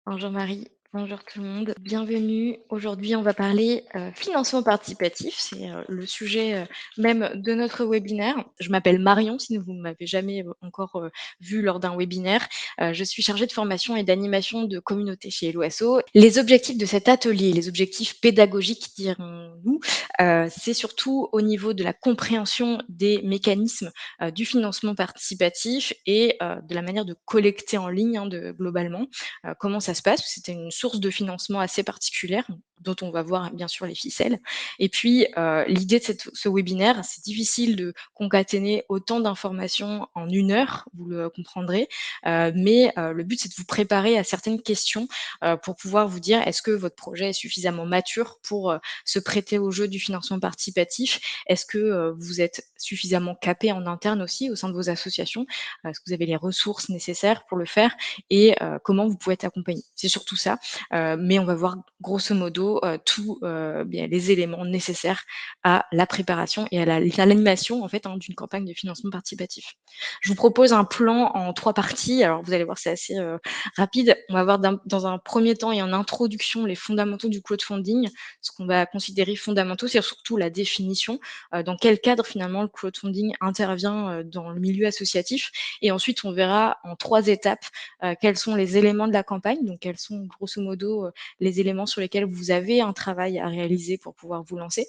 Bonjour Marie, bonjour tout le monde, bienvenue. Aujourd'hui, on va parler financement participatif, c'est le sujet même de notre webinaire. Je m'appelle Marion, si vous ne m'avez jamais encore vu lors d'un webinaire. Je suis chargée de formation et d'animation de communauté chez Eloasso. Les objectifs de cet atelier, les objectifs pédagogiques, dirons-nous, c'est surtout au niveau de la compréhension des mécanismes du financement participatif et de la manière de collecter en ligne globalement. Comment ça se passe? C'était une source de financement assez particulière, dont on va voir bien sûr les ficelles. Et puis, l'idée de ce webinaire, c'est difficile de concaténer autant d'informations en 1 heure, vous le comprendrez, mais le but, c'est de vous préparer à certaines questions, pour pouvoir vous dire: «Est-ce que votre projet est suffisamment mature pour, se prêter au jeu du financement participatif? Est-ce que, vous êtes suffisamment capé en interne aussi au sein de vos associations? Est-ce que vous avez les ressources nécessaires pour le faire? Et comment vous pouvez être accompagné. C'est surtout ça, mais on va voir grosso modo, tous, bien les éléments nécessaires à la préparation et à l'animation en fait, d'une campagne de financement participatif. Je vous propose un plan en 3 parties. Alors vous allez voir, c'est assez, rapide. On va voir dans un premier temps et en introduction les fondamentaux du crowdfunding. Ce qu'on va considérer fondamentaux, c'est surtout la définition, dans quel cadre finalement le crowdfunding intervient, dans le milieu associatif et ensuite on verra en 3 étapes quels sont les éléments de la campagne, donc quels sont grosso modo les éléments sur lesquels vous avez un travail à réaliser pour pouvoir vous lancer.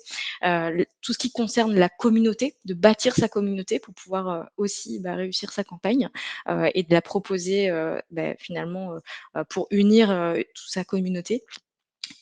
Tout ce qui concerne la communauté, de bâtir sa communauté pour pouvoir aussi réussir sa campagne et de la proposer finalement pour unir toute sa communauté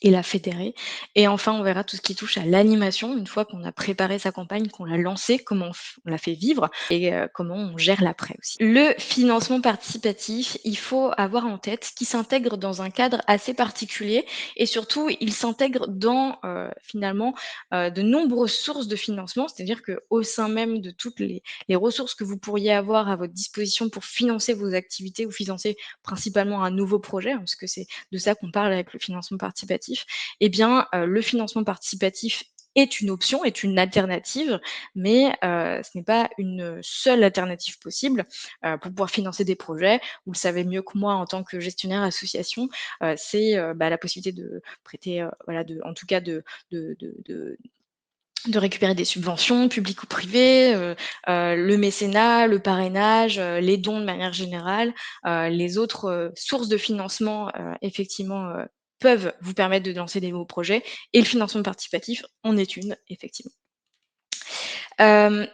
et la fédérer. Et enfin, on verra tout ce qui touche à l'animation, une fois qu'on a préparé sa campagne, qu'on l'a lancée, comment on la fait vivre et comment on gère l'après aussi. Le financement participatif, il faut avoir en tête qu'il s'intègre dans un cadre assez particulier et surtout, il s'intègre dans, finalement, de nombreuses sources de financement. C'est-à-dire qu'au sein même de toutes les ressources que vous pourriez avoir à votre disposition pour financer vos activités ou financer principalement un nouveau projet, parce que c'est de ça qu'on parle avec le financement participatif, eh bien, le financement participatif est une option, est une alternative, mais ce n'est pas une seule alternative possible, pour pouvoir financer des projets. Vous le savez mieux que moi en tant que gestionnaire association, c'est, la possibilité de prêter, voilà, en tout cas de récupérer des subventions publiques ou privées, le mécénat, le parrainage, les dons de manière générale, les autres, sources de financement, effectivement, peuvent vous permettre de lancer des nouveaux projets et le financement participatif en est une, effectivement.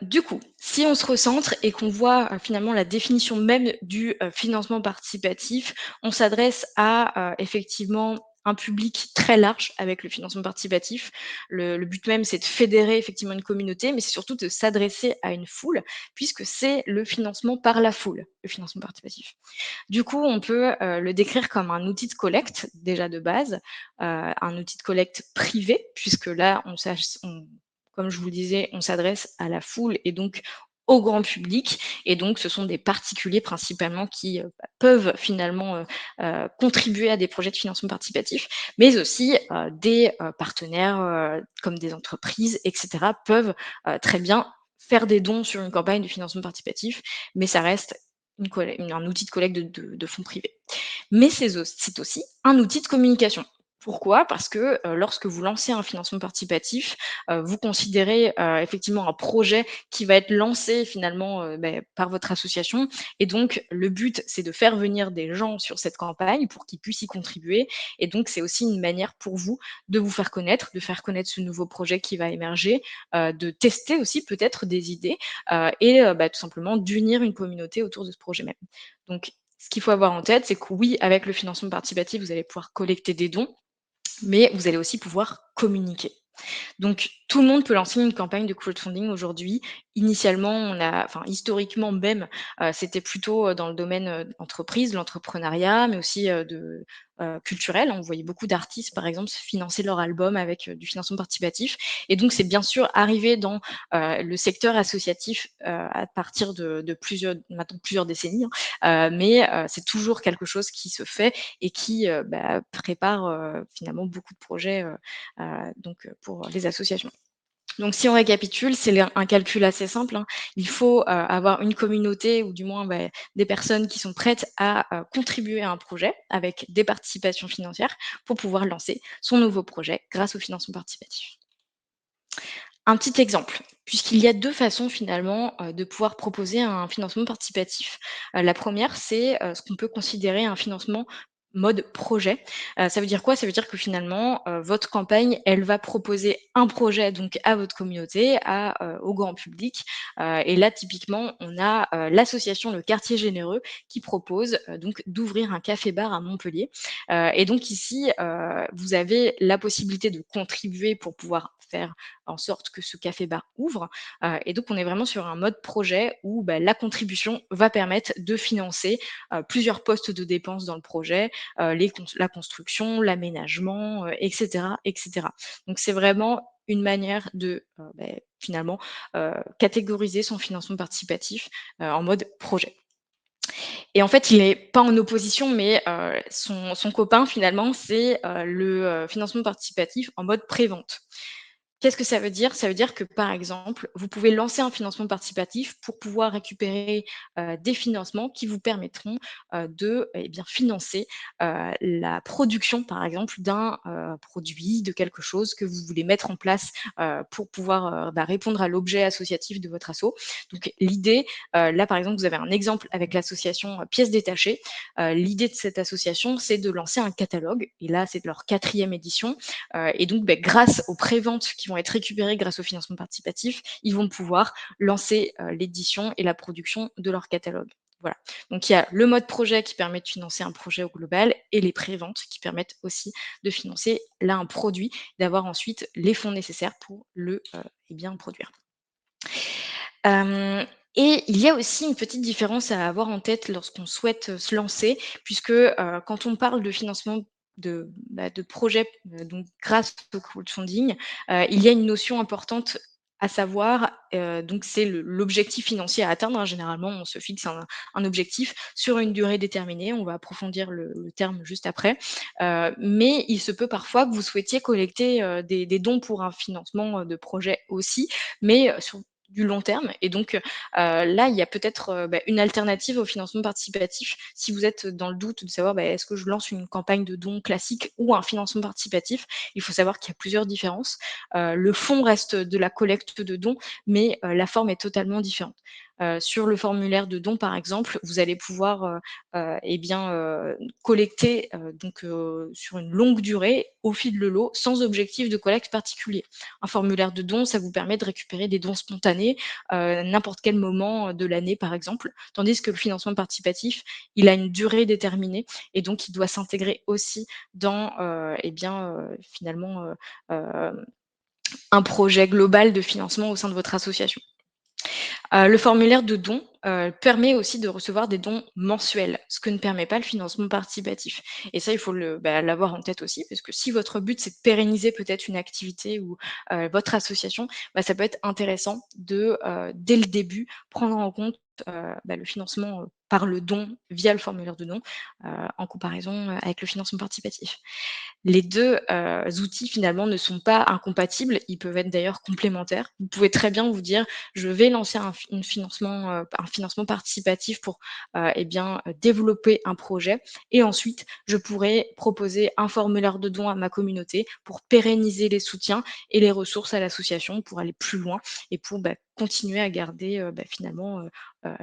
Du coup, si on se recentre et qu'on voit, finalement la définition même du, financement participatif, on s'adresse à, effectivement un public très large avec le financement participatif. Le but même, c'est de fédérer effectivement une communauté, mais c'est surtout de s'adresser à une foule, puisque c'est le financement par la foule, le financement participatif. Du coup, on peut, le décrire comme un outil de collecte, déjà de base, un outil de collecte privé, puisque là, comme je vous le disais, on s'adresse à la foule et donc au grand public et donc ce sont des particuliers principalement qui, peuvent finalement, contribuer à des projets de financement participatif, mais aussi, des, partenaires, comme des entreprises et cetera peuvent, très bien faire des dons sur une campagne de financement participatif, mais ça reste un outil de collecte de fonds privés. Mais c'est aussi un outil de communication. Pourquoi? Parce que, lorsque vous lancez un financement participatif, vous considérez, effectivement un projet qui va être lancé finalement, par votre association et donc le but, c'est de faire venir des gens sur cette campagne pour qu'ils puissent y contribuer et donc c'est aussi une manière pour vous de vous faire connaître, de faire connaître ce nouveau projet qui va émerger, de tester aussi peut-être des idées, et tout simplement d'unir une communauté autour de ce projet même. Donc ce qu'il faut avoir en tête, c'est que oui, avec le financement participatif, vous allez pouvoir collecter des dons, mais vous allez aussi pouvoir communiquer. Donc, tout le monde peut lancer une campagne de crowdfunding aujourd'hui. Initialement, historiquement même, c'était plutôt, dans le domaine, entreprise, de l'entrepreneuriat, mais aussi, culturel. On voyait beaucoup d'artistes, par exemple, se financer leur album avec, du financement participatif et donc c'est bien sûr arrivé dans, le secteur associatif, à partir de plusieurs décennies, mais c'est toujours quelque chose qui se fait et qui, prépare, finalement beaucoup de projets, pour les associations. Donc si on récapitule, c'est un calcul assez simple, hein. Il faut, avoir une communauté ou du moins, des personnes qui sont prêtes à, contribuer à un projet avec des participations financières pour pouvoir lancer son nouveau projet grâce au financement participatif. Un petit exemple, puisqu'il y a 2 façons finalement, de pouvoir proposer un financement participatif. La première, c'est, ce qu'on peut considérer un financement mode projet. Ça veut dire quoi? Ça veut dire que finalement, votre campagne, elle va proposer un projet donc à votre communauté, au grand public. Et là typiquement, on a, l'association Le Quartier Généreux qui propose, donc d'ouvrir un café-bar à Montpellier. Et donc ici, vous avez la possibilité de contribuer pour pouvoir faire en sorte que ce café-bar ouvre. Et donc, on est vraiment sur un mode projet où la contribution va permettre de financer plusieurs postes de dépenses dans le projet, la construction, l'aménagement, etc., etc. Donc, c'est vraiment une manière de finalement catégoriser son financement participatif en mode projet. Et en fait, il n'est pas en opposition, mais son copain finalement, c'est le financement participatif en mode prévente. Qu'est-ce que ça veut dire? Ça veut dire que, par exemple, vous pouvez lancer un financement participatif pour pouvoir récupérer, des financements qui vous permettront, de et bien financer, la production, par exemple, d'un, produit, de quelque chose que vous voulez mettre en place, pour pouvoir, répondre à l'objet associatif de votre asso. Donc l'idée, là, par exemple, vous avez un exemple avec l'association, Pièces détachées. L'idée de cette association, c'est de lancer un catalogue et là, c'est de leur 4e édition. Et donc, grâce aux préventes qui vont être récupérées grâce au financement participatif, ils vont pouvoir lancer, l'édition et la production de leur catalogue. Voilà. Donc il y a le mode projet qui permet de financer un projet au global et les préventes qui permettent aussi de financer, là, un produit, d'avoir ensuite les fonds nécessaires pour le, produire. Hem et il y a aussi une petite différence à avoir en tête lorsqu'on souhaite, se lancer puisque, quand on parle de financement de projets, donc grâce au crowdfunding, il y a une notion importante à savoir, donc c'est l'objectif financier à atteindre, hein. Généralement, on se fixe un objectif sur une durée déterminée. On va approfondir le terme juste après. Mais il se peut parfois que vous souhaitiez collecter, des dons pour un financement, de projet aussi, mais, sur du long terme et donc là, il y a peut-être, une alternative au financement participatif. Si vous êtes dans le doute de savoir, est-ce que je lance une campagne de dons classique ou un financement participatif? Il faut savoir qu'il y a plusieurs différences. Le fond reste de la collecte de dons, mais la forme est totalement différente. Sur le formulaire de dons, par exemple, vous allez pouvoir, collecter, sur une longue durée, au fil de l'eau, sans objectif de collecte particulier. Un formulaire de dons, ça vous permet de récupérer des dons spontanés, n'importe quel moment de l'année, par exemple. Tandis que le financement participatif, il a une durée déterminée et donc il doit s'intégrer aussi dans, finalement, un projet global de financement au sein de votre association. Le formulaire de don, permet aussi de recevoir des dons mensuels, ce que ne permet pas le financement participatif et ça, il faut l'avoir en tête aussi parce que si votre but, c'est de pérenniser peut-être une activité ou, votre association, ça peut être intéressant de, dès le début, prendre en compte, le financement, par le don via le formulaire de don, en comparaison, avec le financement participatif. Les 2 outils finalement ne sont pas incompatibles, ils peuvent être d'ailleurs complémentaires. Vous pouvez très bien vous dire: «Je vais lancer un financement participatif pour, développer un projet et ensuite je pourrai proposer un formulaire de don à ma communauté pour pérenniser les soutiens et les ressources à l'association pour aller plus loin et pour, continuer à garder,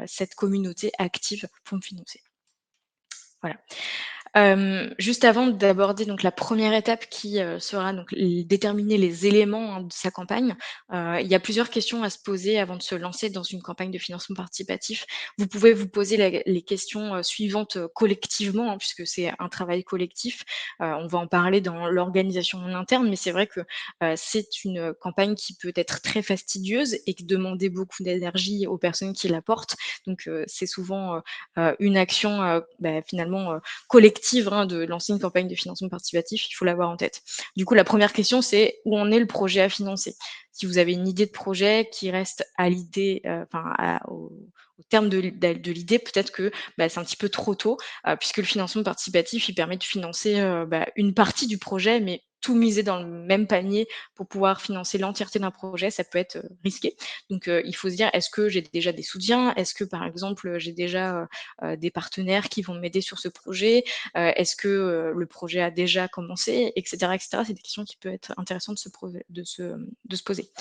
cette communauté active pour me financer». Voilà. Juste avant d'aborder donc la première étape qui, sera donc déterminer les éléments, hein, de sa campagne, il y a plusieurs questions à se poser avant de se lancer dans une campagne de financement participatif. Vous pouvez vous poser les questions, suivantes, collectivement, hein, puisque c'est un travail collectif. On va en parler dans l'organisation en interne, mais c'est vrai que, c'est une campagne qui peut être très fastidieuse et qui demandait beaucoup d'énergie aux personnes qui la portent. Donc, c'est souvent, une action, finalement, collective, hein, de lancer une campagne de financement participatif, il faut l'avoir en tête. Du coup, la première question, c'est où en est le projet à financer? Si vous avez une idée de projet qui reste à l'idée, au terme de l'idée, peut-être que, c'est un petit peu trop tôt, puisque le financement participatif, il permet de financer, une partie du projet, mais tout miser dans le même panier pour pouvoir financer l'entièreté d'un projet, ça peut être, risqué. Donc, il faut se dire: «Est-ce que j'ai déjà des soutiens? Est-ce que, par exemple, j'ai déjà, des partenaires qui vont m'aider sur ce projet? Est-ce que, le projet a déjà commencé?» et cetera et cetera. C'est des questions qui peuvent être intéressantes de se poser.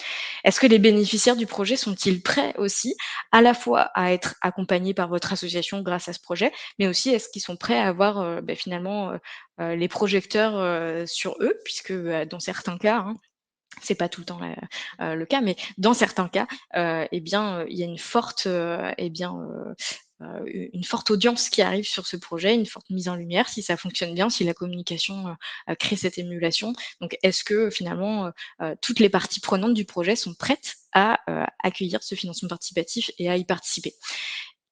Est-ce que les bénéficiaires du projet sont-ils prêts aussi, à la fois à être accompagnés par votre association grâce à ce projet, mais aussi est-ce qu'ils sont prêts à avoir, finalement, les projecteurs, sur eux? Puisque, dans certains cas, hein, c'est pas tout le temps le cas, mais dans certains cas, il y a une forte, une forte audience qui arrive sur ce projet, une forte mise en lumière, si ça fonctionne bien, si la communication, crée cette émulation. Donc est-ce que finalement, toutes les parties prenantes du projet sont prêtes à, accueillir ce financement participatif et à y participer?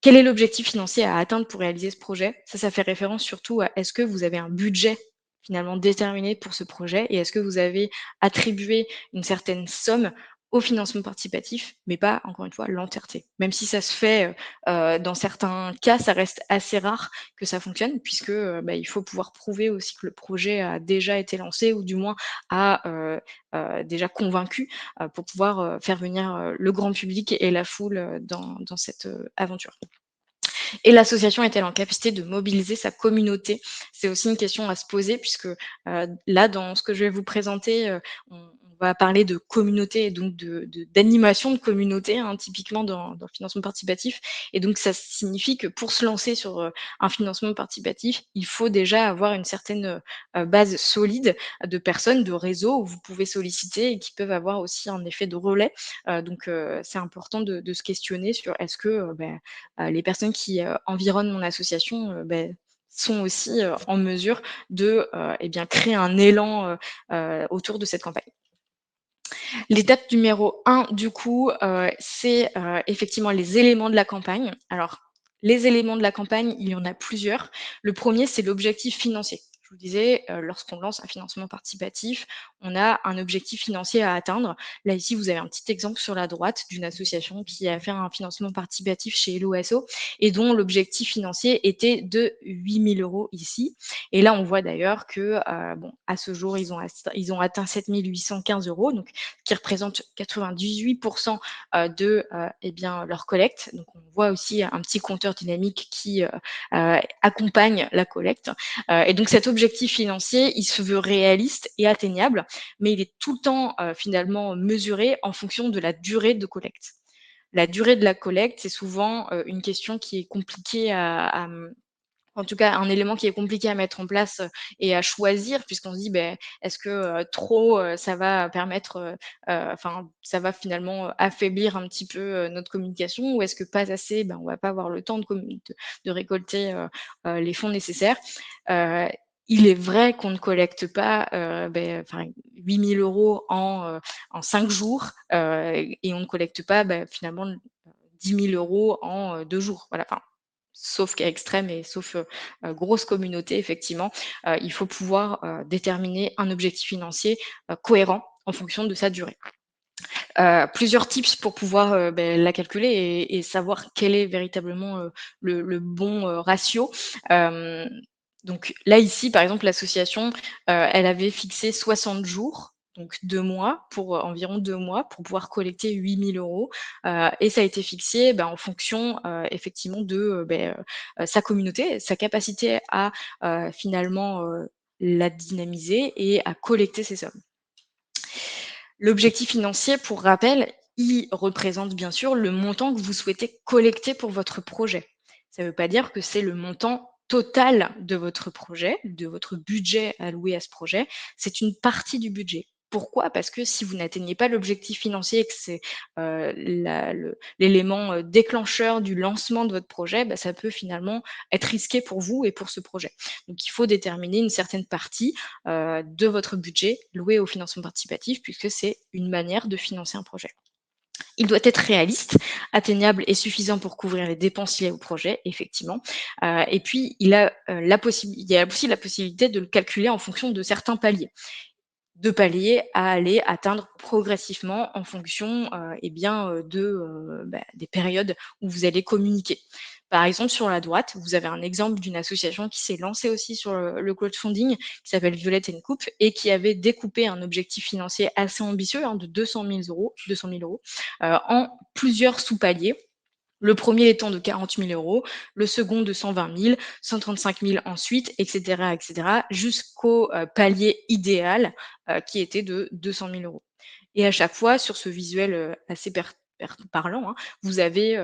Quel est l'objectif financier à atteindre pour réaliser ce projet? Ça fait référence surtout à est-ce que vous avez un budget finalement déterminé pour ce projet et est-ce que vous avez attribué une certaine somme au financement participatif, mais pas, encore une fois, l'entièreté. Même si ça se fait, dans certains cas, ça reste assez rare que ça fonctionne puisque, il faut pouvoir prouver aussi que le projet a déjà été lancé ou du moins a, déjà convaincu, pour pouvoir, faire venir, le grand public et la foule, dans cette, aventure. Et l'association est-elle en capacité de mobiliser sa communauté? C'est aussi une question à se poser puisque, là, dans ce que je vais vous présenter, on va parler de communauté et donc d'animation de communauté, hein, typiquement dans le financement participatif et donc ça signifie que pour se lancer sur, un financement participatif, il faut déjà avoir une certaine, base solide de personnes, de réseaux où vous pouvez solliciter et qui peuvent avoir aussi un effet de relais. Donc, c'est important de se questionner sur est-ce que, les personnes qui, environnent mon association, sont aussi, en mesure de, créer un élan, autour de cette campagne. L'étape numéro un, du coup, c'est, effectivement les éléments de la campagne. Alors, les éléments de la campagne, il y en a plusieurs. Le premier, c'est l'objectif financier. Je vous disais, lorsqu'on lance un financement participatif, on a un objectif financier à atteindre. Là, ici, vous avez un petit exemple sur la droite d'une association qui a fait un financement participatif chez Hello Asso et dont l'objectif financier était de 8 000 € ici. Et là, on voit d'ailleurs que, à ce jour, ils ont atteint 7 815 €, donc qui représente 98% de leur collecte. Donc on voit aussi un petit compteur dynamique qui accompagne la collecte. Et donc cet objectif financier, il se veut réaliste et atteignable, mais il est tout le temps finalement mesuré en fonction de la durée de collecte. La durée de la collecte, c'est souvent une question qui est compliquée en tout cas, un élément qui est compliqué à mettre en place, et à choisir puisqu'on se dit: «Est-ce que, trop, ça va permettre, enfin, ça va finalement, affaiblir un petit peu, notre communication ou est-ce que pas assez, on va pas avoir le temps de récolter, les fonds nécessaires?» Heu, il est vrai qu'on ne collecte pas, 8 000 € en 5 jours, et on ne collecte pas, finalement, 10 000 € en, 2 jours. Voilà, enfin, sauf cas extrême et sauf, grosse communauté effectivement, il faut pouvoir, déterminer un objectif financier, cohérent en fonction de sa durée. Plusieurs tips pour pouvoir, la calculer et savoir quel est véritablement, le bon, ratio. Hem, donc là, ici, par exemple, l'association, elle avait fixé 60 jours, donc 2 mois pour, environ 2 mois pour pouvoir collecter 8 000 €, et ça a été fixé, en fonction, effectivement de, sa communauté, sa capacité à, finalement, la dynamiser et à collecter ces sommes. L'objectif financier, pour rappel, il représente bien sûr le montant que vous souhaitez collecter pour votre projet. Ça ne veut pas dire que c'est le montant total de votre projet, de votre budget alloué à ce projet. C'est une partie du budget. Pourquoi? Parce que si vous n'atteignez pas l'objectif financier et que c'est l'élément déclencheur du lancement de votre projet, ça peut finalement être risqué pour vous et pour ce projet. Donc il faut déterminer une certaine partie de votre budget loué au financement participatif, puisque c'est une manière de financer un projet. Il doit être réaliste, atteignable et suffisant pour couvrir les dépenses liées au projet, effectivement. Et puis, il y a aussi la possibilité de le calculer en fonction de certains paliers. De paliers à aller atteindre progressivement en fonction des périodes où vous allez communiquer. Par exemple, sur la droite, vous avez un exemple d'une association qui s'est lancée aussi sur le crowdfunding, qui s'appelle Violette Coupe, et qui avait découpé un objectif financier assez ambitieux, hein, de 200 000 euros, en plusieurs sous-paliers. Le premier étant de 40 000 euros, le second de 120 000, 135 000 ensuite, etc., jusqu'au palier idéal qui était de 200 000 euros. Et à chaque fois, sur ce visuel assez parlant, hein, vous avez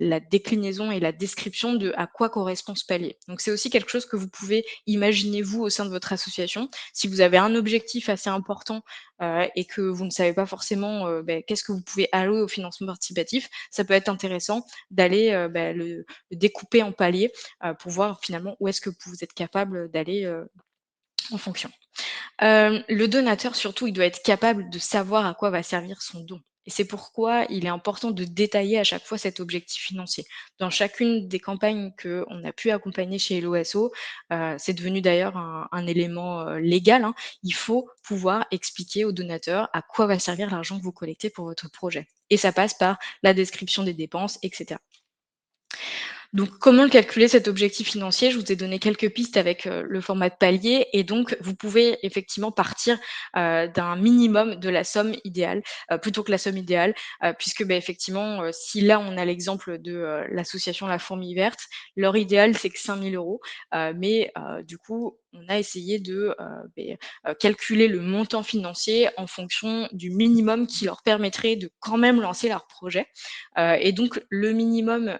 la déclinaison et la description de à quoi correspond ce palier. Donc c'est aussi quelque chose que vous pouvez imaginer vous au sein de votre association. Si vous avez un objectif assez important et que vous ne savez pas forcément qu'est-ce que vous pouvez allouer au financement participatif, ça peut être intéressant d'aller le découper en paliers pour voir finalement où est-ce que vous êtes capable d'aller en fonction. Le donateur surtout, il doit être capable de savoir à quoi va servir son don et c'est pourquoi il est important de détailler à chaque fois cet objectif financier. Dans chacune des campagnes qu'on a pu accompagner chez Hello Asso, c'est devenu d'ailleurs un élément, légal, hein, il faut pouvoir expliquer au donateur à quoi va servir l'argent que vous collectez pour votre projet et ça passe par la description des dépenses et cetera. Donc, comment calculer cet objectif financier? Je vous ai donné quelques pistes avec le format de palier et donc vous pouvez effectivement partir d'un minimum de la somme idéale, plutôt que la somme idéale, puisque effectivement, si là on a l'exemple de l'association La Fourmi Verte, leur idéal c'est que 5 000 euros, mais du coup on a essayé de calculer le montant financier en fonction du minimum qui leur permettrait de quand même lancer leur projet. Et donc le minimum,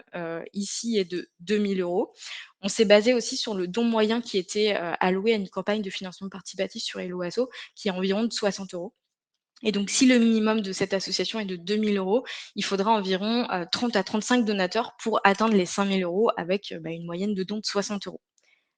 ici est de 2 000 euros. On s'est basé aussi sur le don moyen qui était, alloué à une campagne de financement participatif sur Hello Asso, qui est environ de 60 euros. Et donc si le minimum de cette association est de 2 000 euros, il faudra environ, 30 à 35 donateurs pour atteindre les 5 000 euros avec, une moyenne de dons de 60 euros.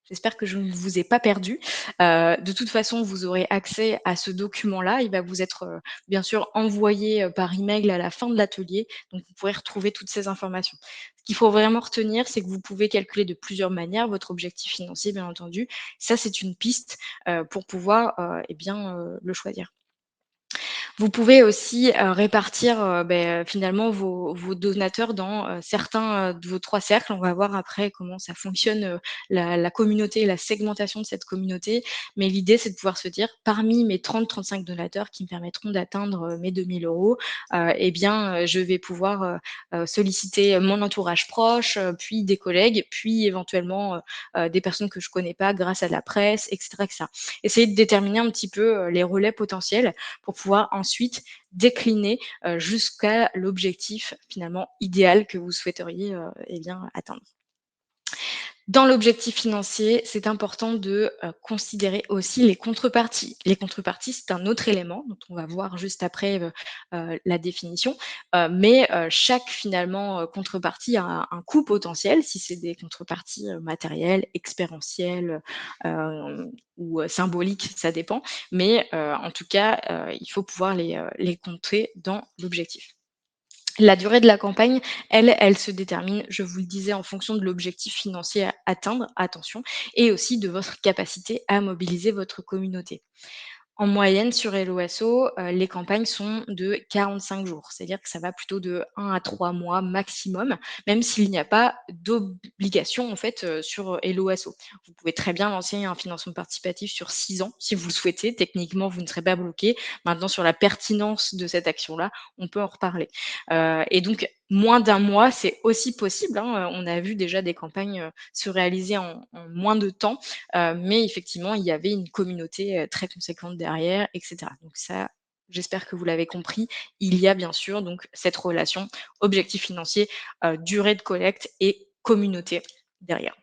J'espère que je ne vous ai pas perdu. De toute façon, vous aurez accès à ce document-là. Il va vous être, bien sûr envoyé, par email à la fin de l'atelier, donc vous pourrez retrouver toutes ces informations. Ce qu'il faut vraiment retenir, c'est que vous pouvez calculer de plusieurs manières votre objectif financier, bien entendu. Ça, c'est une piste, pour pouvoir, le choisir. Vous pouvez aussi, répartir, finalement vos donateurs dans, certains, de vos 3 cercles. On va voir après comment ça fonctionne, la communauté et la segmentation de cette communauté. Mais l'idée, c'est de pouvoir se dire: «Parmi mes 30-35 donateurs qui me permettront d'atteindre, mes 2 000 euros, je vais pouvoir, solliciter mon entourage proche, puis des collègues, puis éventuellement, des personnes que je connais pas grâce à la presse» et cetera. Essayer de déterminer un petit peu, les relais potentiels pour pouvoir ensuite décliner, jusqu'à l'objectif finalement idéal que vous souhaiteriez, atteindre. Dans l'objectif financier, c'est important de, considérer aussi les contreparties. Les contreparties, c'est un autre élément dont on va voir juste après, la définition, chaque finalement, contrepartie a un coût potentiel, si c'est des contreparties, matérielles, expérientielles, ou symboliques, ça dépend. En tout cas, il faut pouvoir les compter dans l'objectif. La durée de la campagne, elle se détermine, je vous le disais, en fonction de l'objectif financier à atteindre, attention, et aussi de votre capacité à mobiliser votre communauté. En moyenne, sur Hello Asso, les campagnes sont de 45 jours. C'est-à-dire que ça va plutôt de 1 à 3 mois maximum, même s'il n'y a pas d'obligation, en fait, sur Hello Asso. Vous pouvez très bien lancer un financement participatif sur 6 ans si vous le souhaitez. Techniquement, vous ne serez pas bloqué. Maintenant, sur la pertinence de cette action-là, on peut en reparler. Et donc moins d'un mois, c'est aussi possible, hein, on a vu déjà des campagnes, se réaliser en moins de temps, mais effectivement, il y avait une communauté, très conséquente derrière et cetera. Donc ça, j'espère que vous l'avez compris, il y a bien sûr donc cette relation objectif financier, durée de collecte et communauté derrière.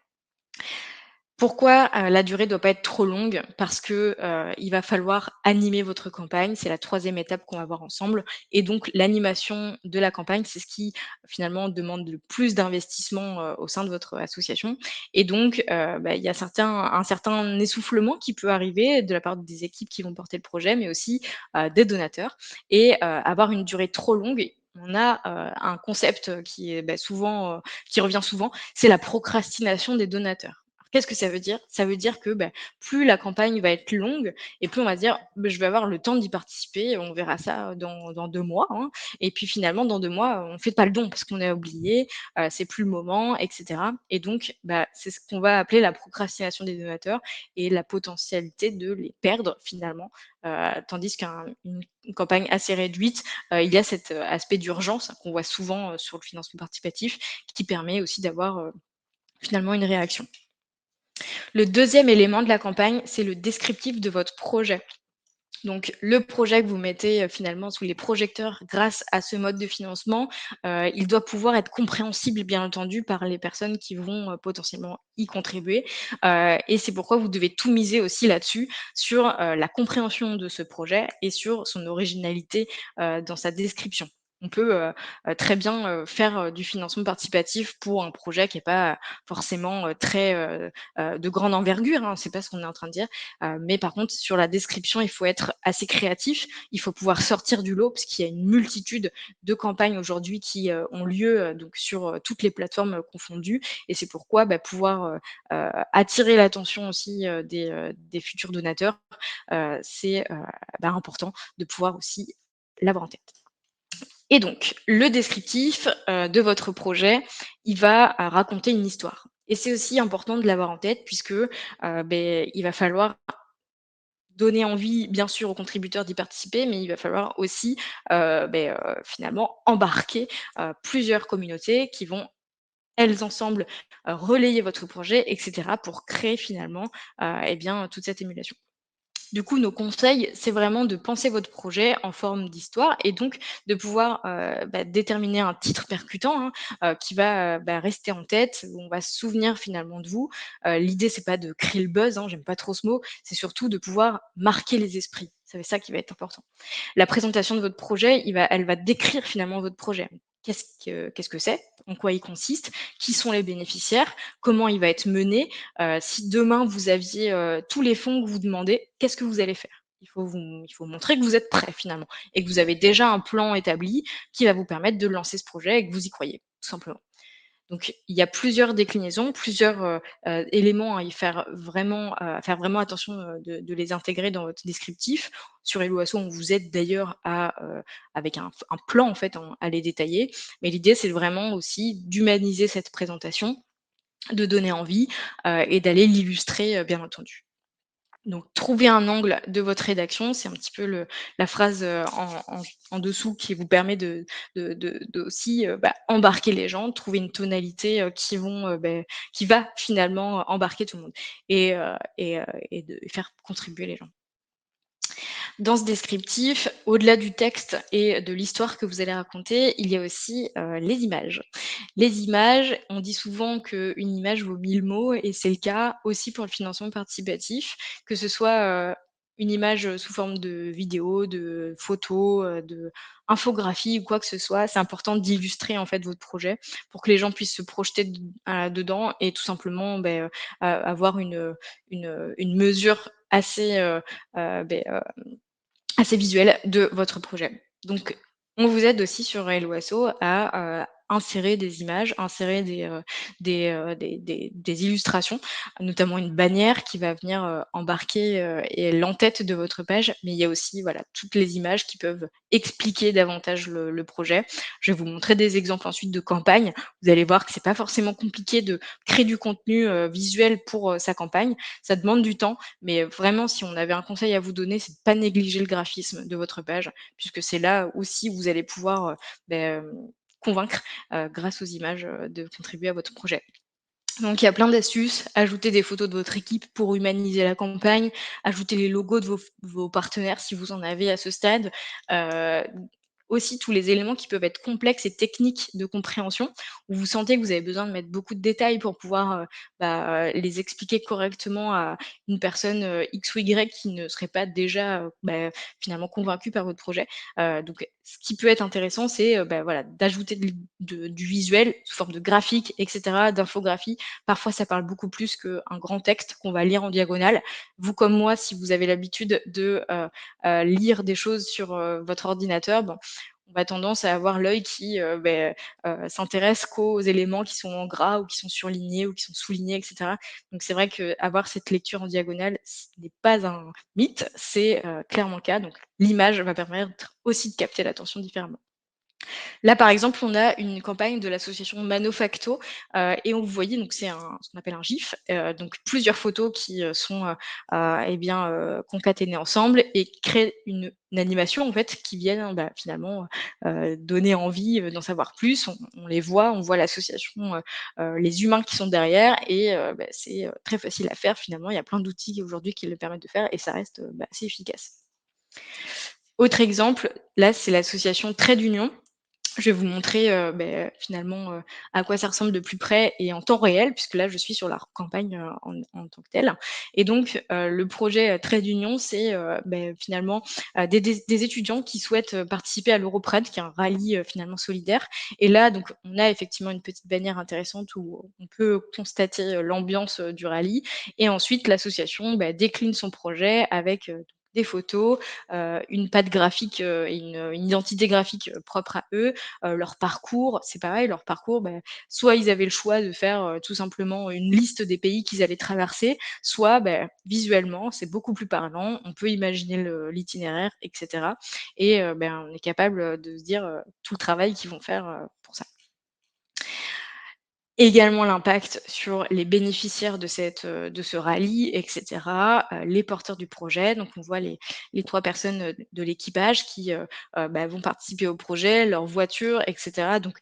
Pourquoi, la durée doit pas être trop longue? Parce que, il va falloir animer votre campagne. C'est la troisième étape qu'on va voir ensemble et donc l'animation de la campagne, c'est ce qui finalement demande le plus d'investissement, au sein de votre association et donc, il y a un certain essoufflement qui peut arriver de la part des équipes qui vont porter le projet, mais aussi, des donateurs et avoir une durée trop longue, on a, un concept, qui est, souvent, qui revient souvent, c'est la procrastination des donateurs. Qu'est-ce que ça veut dire? Ça veut dire que, plus la campagne va être longue et plus on va dire: je vais avoir le temps d'y participer, on verra ça dans 2 mois, hein». Et puis finalement dans 2 mois, on fait pas le don parce qu'on a oublié, c'est plus le moment et cetera. Et donc, c'est ce qu'on va appeler la procrastination des donateurs et la potentialité de les perdre finalement, tandis qu'une campagne assez réduite, il y a cet, aspect d'urgence qu'on voit souvent, sur le financement participatif qui permet aussi d'avoir, finalement une réaction. Le deuxième élément de la campagne, c'est le descriptif de votre projet. Donc le projet que vous mettez, finalement sous les projecteurs grâce à ce mode de financement, il doit pouvoir être compréhensible bien entendu par les personnes qui vont, potentiellement y contribuer, et c'est pourquoi vous devez tout miser aussi là-dessus, sur, la compréhension de ce projet et sur son originalité, dans sa description. On peut, très bien, faire, du financement participatif pour un projet qui est pas forcément, très, de grande envergure, hein, c'est pas ce qu'on est en train de dire. Mais par contre, sur la description, il faut être assez créatif. Il faut pouvoir sortir du lot parce qu'il y a une multitude de campagnes aujourd'hui qui, ont lieu, donc sur, toutes les plateformes, confondues. Et c'est pourquoi, pouvoir, attirer l'attention aussi, des futurs donateurs, c'est, important de pouvoir aussi l'avoir en tête. Et donc, le descriptif, de votre projet, il va, raconter une histoire. Et c'est aussi important de l'avoir en tête puisque, il va falloir donner envie, bien sûr, aux contributeurs d'y participer, mais il va falloir aussi, finalement embarquer, plusieurs communautés qui vont, elles ensemble, relayer votre projet et cetera pour créer finalement, toute cette émulation. Du coup, nos conseils, c'est vraiment de penser votre projet en forme d'histoire et donc de pouvoir, déterminer un titre percutant, hein, qui va, rester en tête, où on va se souvenir finalement de vous. L'idée, c'est pas de créer le buzz, hein, j'aime pas trop ce mot, c'est surtout de pouvoir marquer les esprits. C'est ça qui va être important. La présentation de votre projet, elle va décrire finalement votre projet. Qu'est-ce que c'est? En quoi il consiste? Qui sont les bénéficiaires? Comment il va être mené? Si demain vous aviez, tous les fonds que vous demandez, qu'est-ce que vous allez faire? Il faut montrer que vous êtes prêt finalement et que vous avez déjà un plan établi qui va vous permettre de lancer ce projet et que vous y croyez, tout simplement. Donc il y a plusieurs déclinaisons, plusieurs, éléments à faire vraiment attention, de les intégrer dans votre descriptif. Sur Hello Asso, on vous aide d'ailleurs avec un plan en fait, à les détailler. Mais l'idée, c'est vraiment aussi d'humaniser cette présentation, de donner envie, et d'aller l'illustrer, bien entendu. Donc trouver un angle de votre rédaction, c'est un petit peu la phrase, en dessous qui vous permet de aussi, embarquer les gens, trouver une tonalité, qui va finalement embarquer tout le monde et de faire contribuer les gens. Dans ce descriptif, au-delà du texte et de l'histoire que vous allez raconter, il y a aussi, les images. Les images, on dit souvent qu'une image vaut 1000 mots et c'est le cas aussi pour le financement participatif, que ce soit, une image, sous forme de vidéo, de photo, de infographie ou quoi que ce soit. C'est important d'illustrer, en fait, votre projet pour que les gens puissent se projeter dedans et tout simplement, avoir une mesure assez visuel de votre projet. Donc, on vous aide aussi sur Hello Asso à, insérer des images, insérer des illustrations, notamment une bannière qui va venir, embarquer, et l'entête de votre page. Mais il y a aussi, voilà, toutes les images qui peuvent expliquer davantage le projet. Je vais vous montrer des exemples ensuite de campagnes. Vous allez voir que c'est pas forcément compliqué de créer du contenu, visuel pour, sa campagne. Ça demande du temps, mais vraiment, si on avait un conseil à vous donner, c'est de pas négliger le graphisme de votre page, puisque c'est là aussi où vous allez pouvoir, convaincre, grâce aux images, de contribuer à votre projet. Donc il y a plein d'astuces, ajouter des photos de votre équipe pour humaniser la campagne, ajouter les logos de vos partenaires si vous en avez à ce stade, heu, aussi tous les éléments qui peuvent être complexes et techniques de compréhension, où vous sentez que vous avez besoin de mettre beaucoup de détails pour pouvoir, les expliquer correctement à une personne, X ou Y qui ne serait pas déjà, finalement convaincue par votre projet. Donc ce qui peut être intéressant, c'est, voilà, d'ajouter du visuel sous forme de graphique et cetera, d'infographie. Parfois, ça parle beaucoup plus qu'un grand texte qu'on va lire en diagonale. Vous comme moi, si vous avez l'habitude de, lire des choses sur, votre ordinateur, bon, on va tendance à avoir l'œil qui, s'intéresse qu'aux éléments qui sont en gras ou qui sont surlignés ou qui sont soulignés et cetera. Donc c'est vrai qu'avoir cette lecture en diagonale, ce n'est pas un mythe, c'est, clairement le cas. Donc l'image va permettre aussi de capter l'attention différemment. Là, par exemple, on a une campagne de l'association Manofacto, et on vous voyez donc c'est ce qu'on appelle un GIF, donc plusieurs photos qui, sont, concaténées ensemble et qui créent une animation en fait qui viennent, finalement, donner envie, d'en savoir plus. On les voit, on voit l'association, les humains qui sont derrière et c'est, très facile à faire finalement. Il y a plein d'outils aujourd'hui qui le permettent de faire et ça reste, assez efficace. Autre exemple, là, c'est l'association Trait d'Union. Je vais vous montrer, finalement, à quoi ça ressemble de plus près et en temps réel, puisque là, je suis sur leur campagne, en tant que telle et donc le projet, Trait d'Union, c'est, finalement, des étudiants qui souhaitent, participer à l'Europride, qui est un rallye, finalement solidaire et là, donc on a effectivement une petite bannière intéressante où on peut constater, l'ambiance, du rallye et ensuite l'association, décline son projet avec, des photos, une patte graphique, et une identité graphique, propre à eux, leur parcours, c'est pareil, leur parcours, soit ils avaient le choix de faire, tout simplement une liste des pays qu'ils allaient traverser, soit, visuellement, c'est beaucoup plus parlant, on peut imaginer l'itinéraire et cetera et on est capable, de se dire, tout le travail qu'ils vont faire, pour ça. Également l'impact sur les bénéficiaires de ce rallye et cetera, les porteurs du projet. Donc on voit les 3 personnes, de l'équipage qui, vont participer au projet, leur voiture et cetera. Donc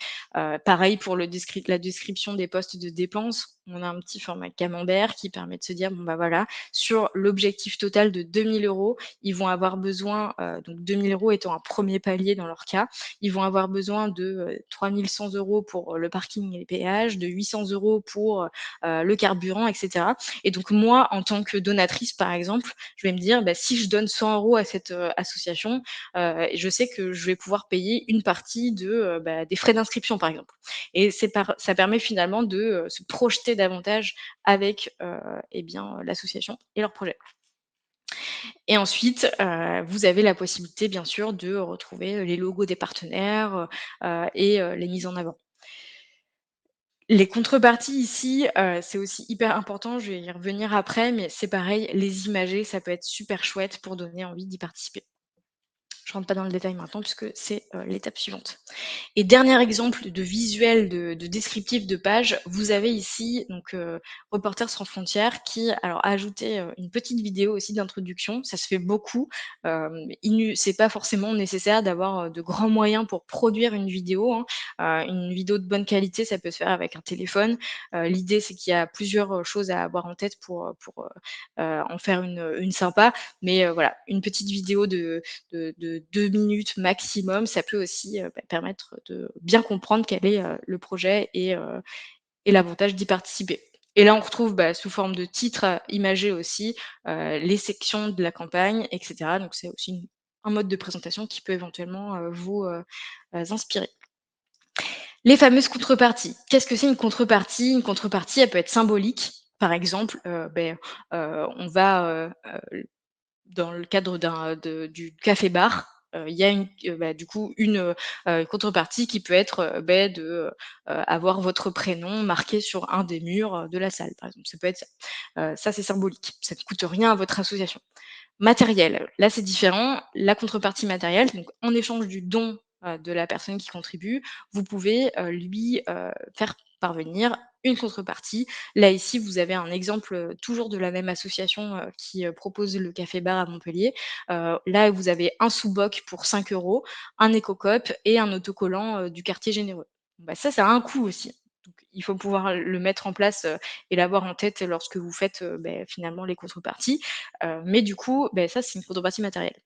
pareil pour la description des postes de dépenses, on a un petit format camembert qui permet de se dire: «Bon, voilà, sur l'objectif total de 2 000 €, ils vont avoir besoin», donc 2 000 € étant un premier palier dans leur cas, ils vont avoir besoin de, 3 100 € pour, le parking et les péages, de 800 € pour, le carburant et cetera et donc moi, en tant que donatrice, par exemple, je vais me dire: si je donne 100 € à cette, association, je sais que je vais pouvoir payer une partie des frais d'inscription, par exemple et ça permet finalement de, se projeter davantage avec, l'association et leur projet. Et ensuite, vous avez la possibilité bien sûr de retrouver, les logos des partenaires, les mises en avant. Les contreparties ici, c'est aussi hyper important, je vais y revenir après, mais c'est pareil, les imager, ça peut être super chouette pour donner envie d'y participer. Je rentre pas dans le détail maintenant puisque c'est, l'étape suivante. Et dernier exemple de visuel, de descriptif de page, vous avez ici donc Reporters sans frontières qui alors a ajouté, une petite vidéo aussi d'introduction. Ça se fait beaucoup, c'est pas forcément nécessaire d'avoir, de grands moyens pour produire une vidéo, hein. Une vidéo de bonne qualité, ça peut se faire avec un téléphone. L'idée, c'est qu'il y a plusieurs, choses à avoir en tête pour en faire une sympa. Mais voilà, une petite vidéo de 2 minutes maximum, ça peut aussi, permettre de bien comprendre quel est, le projet et l'avantage d'y participer. Et là, on retrouve, sous forme de titres, imagés aussi, les sections de la campagne et cetera. Donc c'est aussi un mode de présentation qui peut éventuellement, vous, inspirer. Les fameuses contreparties. Qu'est-ce que c'est une contrepartie? Une contrepartie, elle peut être symbolique. Par exemple, on va, dans le cadre du café-bar, il y a du coup une contrepartie qui peut être, avoir votre prénom marqué sur un des murs, de la salle, par exemple. Ça peut être ça. Ça, c'est symbolique. Ça ne coûte rien à votre association. Matériel, là, c'est différent. La contrepartie matérielle, donc en échange du don, de la personne qui contribue, vous pouvez, lui, faire parvenir une contrepartie. Là, ici, vous avez un exemple, toujours de la même association, qui, propose le café-bar à Montpellier. Là, vous avez un sous-boc pour 5 €, un éco-cup et un autocollant, du quartier généreux. Ça a un coût aussi. Donc il faut pouvoir le mettre en place, et l'avoir en tête lorsque vous faites, finalement les contreparties. Mais du coup, ça, c'est une contrepartie matérielle.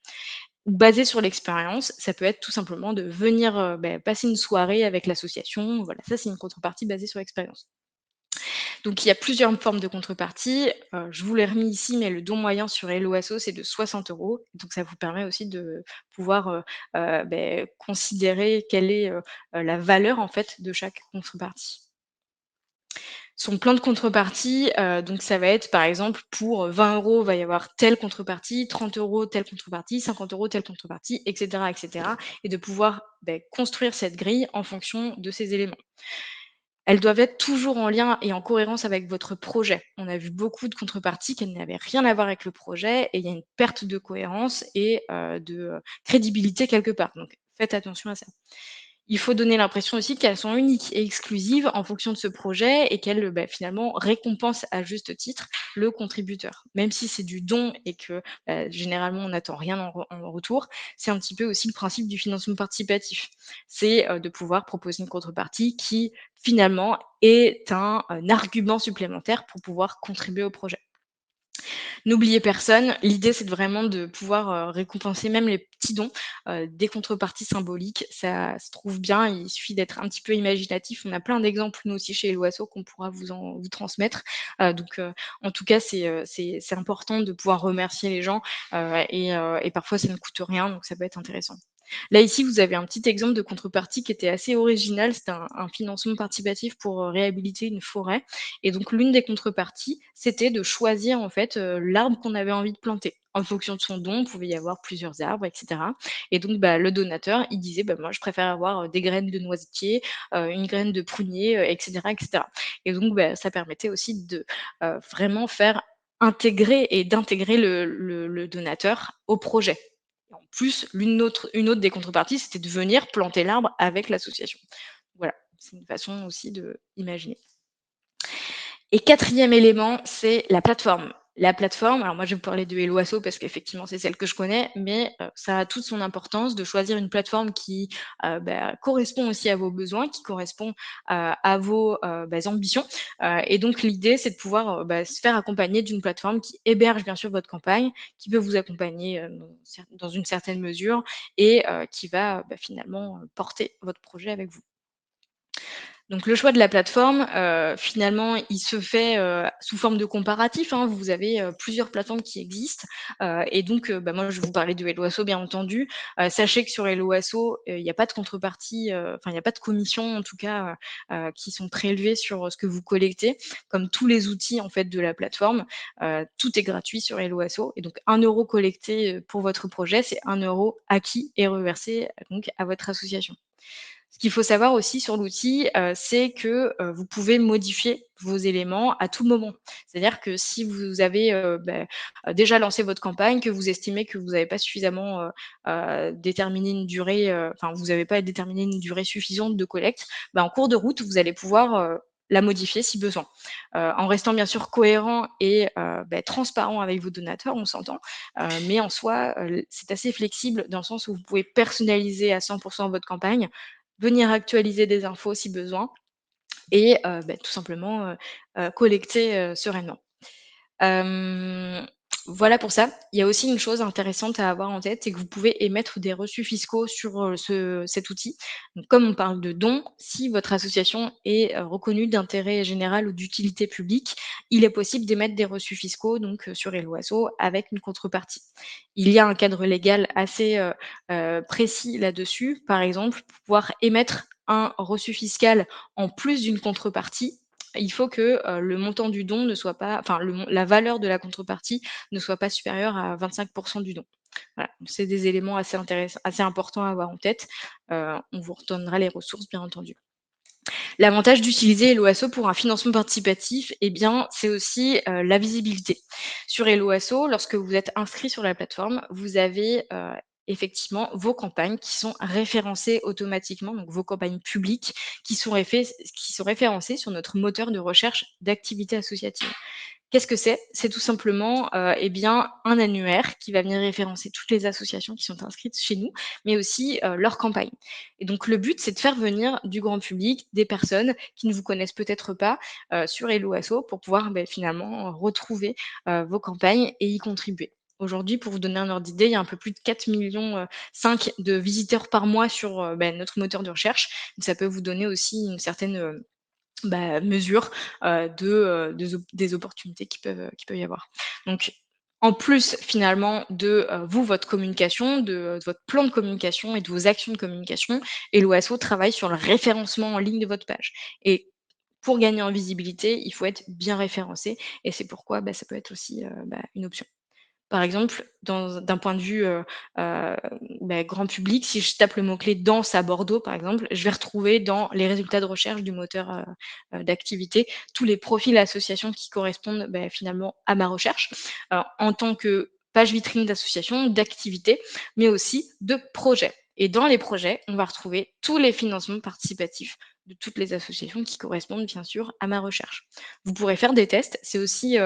Basée sur l'expérience, ça peut être tout simplement de venir, passer une soirée avec l'association. Voilà, ça, c'est une contrepartie basée sur l'expérience. Donc il y a plusieurs formes de contrepartie. Je vous l'ai remis ici, mais le don moyen sur Hello Asso, c'est de 60 €. Donc ça vous permet aussi de pouvoir, considérer quelle est, la valeur, en fait, de chaque contrepartie. Son plan de contrepartie, donc ça va être par exemple pour 20 euros, va y avoir telle contrepartie, 30 euros telle contrepartie, 50 euros telle contrepartie, et cetera et de pouvoir, construire cette grille en fonction de ces éléments. Elles doivent être toujours en lien et en cohérence avec votre projet. On a vu beaucoup de contreparties qui n'avaient rien à voir avec le projet et il y a une perte de cohérence et de crédibilité quelque part. Donc faites attention à ça. Il faut donner l'impression aussi qu'elles sont uniques et exclusives en fonction de ce projet et qu'elles, finalement récompensent à juste titre le contributeur. Même si c'est du don et que, généralement on n'attend rien en retour, c'est un petit peu aussi le principe du financement participatif. C'est, de pouvoir proposer une contrepartie qui finalement est un argument supplémentaire pour pouvoir contribuer au projet. N'oubliez personne, l'idée c'est vraiment de pouvoir, récompenser même les petits dons, des contreparties symboliques. Ça se trouve bien, il suffit d'être un petit peu imaginatif. On a plein d'exemples, nous aussi chez Hello Asso, qu'on pourra vous transmettre. En tout cas, c'est important de pouvoir remercier les gens, et parfois ça ne coûte rien, donc ça peut être intéressant. Là, ici, vous avez un petit exemple de contrepartie qui était assez original. C'était un financement participatif pour, réhabiliter une forêt et donc l'une des contreparties, c'était de choisir en fait, l'arbre qu'on avait envie de planter. En fonction de son don, il pouvait y avoir plusieurs arbres et cetera et donc le donateur, il disait: «Moi, je préfère avoir, des graines de noisetier, une graine de prunier, et cetera et cetera» et donc ça permettait aussi de, vraiment faire intégrer et d'intégrer le donateur au projet. En plus, une autre des contreparties, c'était de venir planter l'arbre avec l'association. Voilà, c'est une façon aussi d'imaginer. Et quatrième élément, c'est la plateforme. La plateforme, alors moi je vais vous parler de Hello Asso parce qu'effectivement c'est celle que je connais, mais ça a toute son importance de choisir une plateforme qui, correspond aussi à vos besoins, qui correspond, à vos, ambitions, et donc l'idée c'est de pouvoir, se faire accompagner d'une plateforme qui héberge bien sûr votre campagne, qui peut vous accompagner, dans une certaine mesure et qui va, finalement, porter votre projet avec vous. Donc le choix de la plateforme, finalement, il se fait, sous forme de comparatif, hein. Vous avez, plusieurs plateformes qui existent, et donc moi, je vais vous parler de Helloasso, bien entendu. Sachez que sur Helloasso, il y a pas de contrepartie, enfin, il y a pas de commission, en tout cas, qui sont prélevées sur, ce que vous collectez. Comme tous les outils, en fait, de la plateforme, tout est gratuit sur Helloasso et donc 1 € collecté, pour votre projet, c'est 1 € acquis et reversé, donc à votre association. Ce qu'il faut savoir aussi sur l'outil, c'est que, vous pouvez modifier vos éléments à tout moment. C'est-à-dire que si vous avez, déjà lancé votre campagne, que vous estimez que vous n'avez pas suffisamment, déterminé une durée, enfin vous n'avez pas déterminé une durée suffisante de collecte, en cours de route, vous allez pouvoir, la modifier si besoin. En restant bien sûr cohérent et transparent avec vos donateurs, on s'entend, mais en soi, c'est assez flexible dans le sens où vous pouvez personnaliser à 100 votre campagne, venir actualiser des infos si besoin et tout simplement, collecter, sereinement. Hem, voilà pour ça. Il y a aussi une chose intéressante à avoir en tête, c'est que vous pouvez émettre des reçus fiscaux sur, cet outil. Donc comme on parle de dons, si votre association est, reconnue d'intérêt général ou d'utilité publique, il est possible d'émettre des reçus fiscaux donc, sur Helloasso avec une contrepartie. Il y a un cadre légal assez, précis là-dessus. Par exemple, pour pouvoir émettre un reçu fiscal en plus d'une contrepartie, il faut que, le montant du don ne soit pas enfin la valeur de la contrepartie ne soit pas supérieure à 25 du don. Voilà, donc c'est des éléments assez importants à avoir en tête. On vous redonnera les ressources bien entendu. L'avantage d'utiliser Helloasso pour un financement participatif, eh bien, c'est aussi, la visibilité. Sur Helloasso, lorsque vous êtes inscrit sur la plateforme, vous avez, effectivement vos campagnes qui sont référencées automatiquement, donc vos campagnes publiques qui sont référencées sur notre moteur de recherche d'activités associatives. Qu'est-ce que c'est? C'est tout simplement, un annuaire qui va venir référencer toutes les associations qui sont inscrites chez nous, mais aussi, leurs campagnes et donc le but, c'est de faire venir du grand public, des personnes qui ne vous connaissent peut-être pas, sur Hello Asso pour pouvoir, finalement, retrouver, vos campagnes et y contribuer. Aujourd'hui, pour vous donner un ordre d'idée, il y a un peu plus de 4,5 millions de visiteurs par mois sur, notre moteur de recherche. Donc ça peut vous donner aussi une certaine, mesure, des opportunités qui peuvent y avoir. Donc en plus finalement de, vous, votre communication, de votre plan de communication et de vos actions de communication, Helloasso travaille sur le référencement en ligne de votre page et pour gagner en visibilité, il faut être bien référencé et c'est pourquoi, ça peut être aussi, une option. Par exemple, d'un point de vue, heu, grand public, si je tape le mot-clé «danse à Bordeaux», par exemple, je vais retrouver dans les résultats de recherche du moteur, d'activité, tous les profils associations qui correspondent, finalement à ma recherche, en tant que page vitrine d'association, d'activité, mais aussi de projets. Et dans les projets, on va retrouver tous les financements participatifs de toutes les associations qui correspondent bien sûr à ma recherche. Vous pourrez faire des tests, c'est aussi,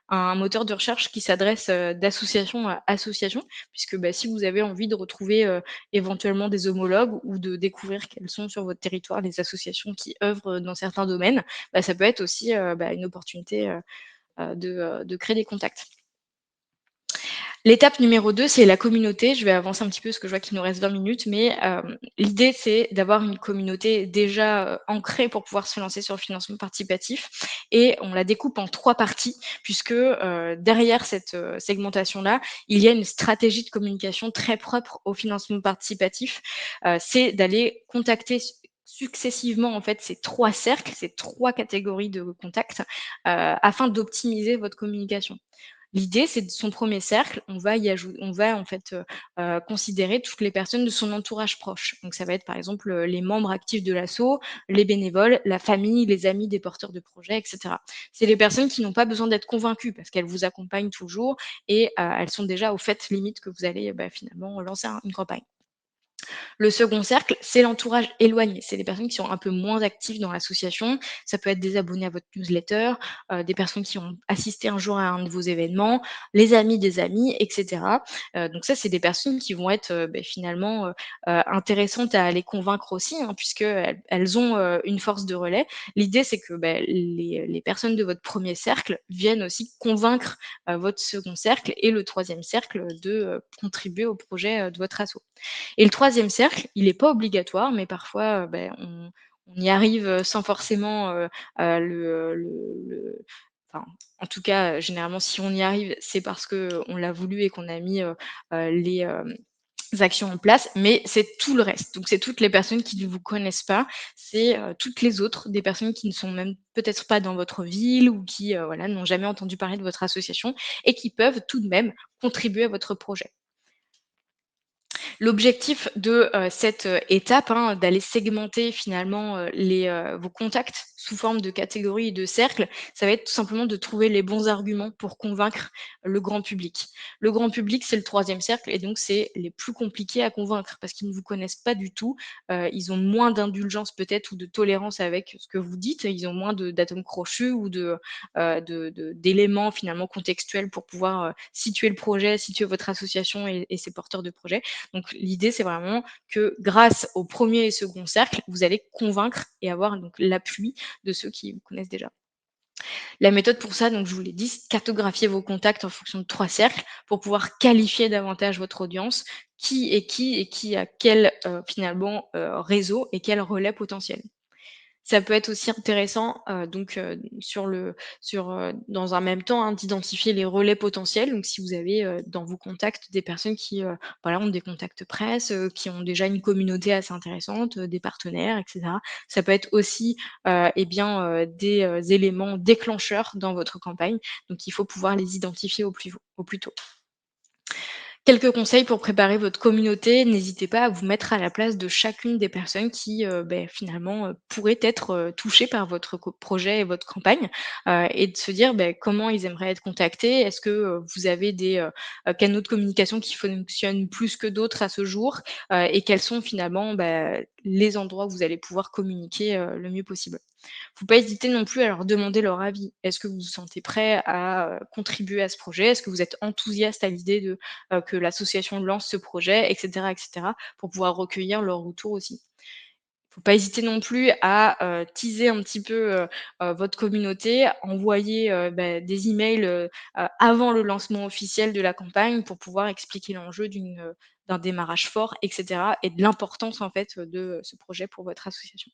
un moteur de recherche qui s'adresse, d'association à association, puisque, si vous avez envie de retrouver, éventuellement des homologues ou de découvrir quelles sont sur votre territoire les associations qui œuvrent dans certains domaines, ça peut être aussi, une opportunité, de créer des contacts. L'étape numéro 2, c'est la communauté. Je vais avancer un petit peu parce que je vois qu'il nous reste 20 minutes, mais l'idée, c'est d'avoir une communauté déjà, ancrée pour pouvoir se lancer sur le financement participatif et on la découpe en 3 parties puisque, derrière cette, segmentation-là, il y a une stratégie de communication très propre au financement participatif. C'est d'aller contacter successivement, en fait, ces 3 cercles, ces 3 catégories de contacts, afin d'optimiser votre communication. L'idée, c'est de son premier cercle, on va en fait, considérer toutes les personnes de son entourage proche. Donc ça va être par exemple, les membres actifs de l'asso, les bénévoles, la famille, les amis des porteurs de projets et cetera. C'est les personnes qui n'ont pas besoin d'être convaincues parce qu'elles vous accompagnent toujours et elles sont déjà au fait limite que vous allez, finalement lancer une campagne. Le second cercle, c'est l'entourage éloigné. C'est les personnes qui sont un peu moins actives dans l'association. Ça peut être des abonnés à votre newsletter, des personnes qui ont assisté un jour à un de vos événements, les amis des amis, et cetera. Donc ça, c'est des personnes qui vont être, finalement, intéressantes à aller convaincre aussi, hein, puisqu'elles ont, une force de relais. L'idée, c'est que, les personnes de votre premier cercle viennent aussi convaincre, votre second cercle et le troisième cercle de, contribuer au projet, de votre asso. Et le troisième cercle, il n'est pas obligatoire, mais parfois, on y arrive, sans forcément, le enfin, en tout cas, généralement, si on y arrive, c'est parce qu'on l'a voulu et qu'on a mis, les, actions en place, mais c'est tout le reste. Donc c'est toutes les personnes qui ne vous connaissent pas, c'est, toutes les autres, des personnes qui ne sont même peut-être pas dans votre ville ou qui, voilà, n'ont jamais entendu parler de votre association et qui peuvent tout de même contribuer à votre projet. L'objectif de, cette, étape, hein, d'aller segmenter finalement, vos contacts sous forme de catégories et de cercles, ça va être tout simplement de trouver les bons arguments pour convaincre le grand public. Le grand public, c'est le troisième cercle et donc c'est les plus compliqués à convaincre parce qu'ils ne vous connaissent pas du tout. Ils ont moins d'indulgence peut-être ou de tolérance avec ce que vous dites. Ils ont moins d'atomes crochus ou d'éléments finalement contextuels pour pouvoir, situer le projet, situer votre association et ses porteurs de projets. Donc l'idée, c'est vraiment que grâce au premier et second cercle, vous allez convaincre et avoir donc l'appui de ceux qui vous connaissent déjà. La méthode pour ça, donc je vous l'ai dit, c'est cartographier vos contacts en fonction de 3 cercles pour pouvoir qualifier davantage votre audience, qui et qui a quel, finalement, réseau et quel relais potentiel. Ça peut être aussi intéressant, dans un même temps, hein, d'identifier les relais potentiels. Donc si vous avez, dans vos contacts des personnes qui, voilà, ont des contacts presse, qui ont déjà une communauté assez intéressante, des partenaires et cetera. Ça peut être aussi, des, éléments déclencheurs dans votre campagne. Donc il faut pouvoir les identifier au plus tôt. Quelques conseils pour préparer votre communauté. N'hésitez pas à vous mettre à la place de chacune des personnes qui, finalement, pourraient être, touchées par votre projet et votre campagne, et de se dire, comment ils aimeraient être contactés. Est-ce que, vous avez des, canaux de communication qui fonctionnent plus que d'autres à ce jour? Et quels sont finalement, les endroits où vous allez pouvoir communiquer, le mieux possible? Faut pas hésiter non plus à leur demander leur avis. Est-ce que vous vous sentez prêt à, contribuer à ce projet? Est-ce que vous êtes enthousiaste à l'idée de, que l'association lance ce projet? Et cetera, pour pouvoir recueillir leur retour aussi. Faut pas hésiter non plus à, teaser un petit peu, votre communauté, envoyer, des emails, avant le lancement officiel de la campagne pour pouvoir expliquer l'enjeu d'un démarrage fort et cetera et de l'importance en fait, de ce projet pour votre association.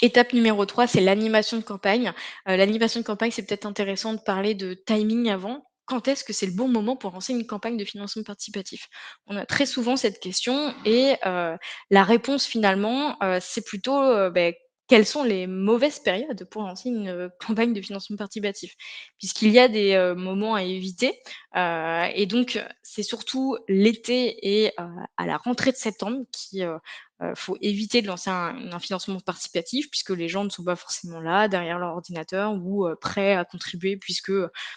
Étape numéro 3, c'est l'animation de campagne. L'animation de campagne, c'est peut-être intéressant de parler de timing avant. Quand est-ce que c'est le bon moment pour lancer une campagne de financement participatif? On a très souvent cette question et la réponse finalement, c'est plutôt, quelles sont les mauvaises périodes pour lancer une, campagne de financement participatif? Puisqu'il y a des, moments à éviter, et donc c'est surtout l'été et à la rentrée de septembre faut éviter de lancer un financement participatif puisque les gens ne sont pas forcément là, derrière leur ordinateur ou, prêts à contribuer puisque,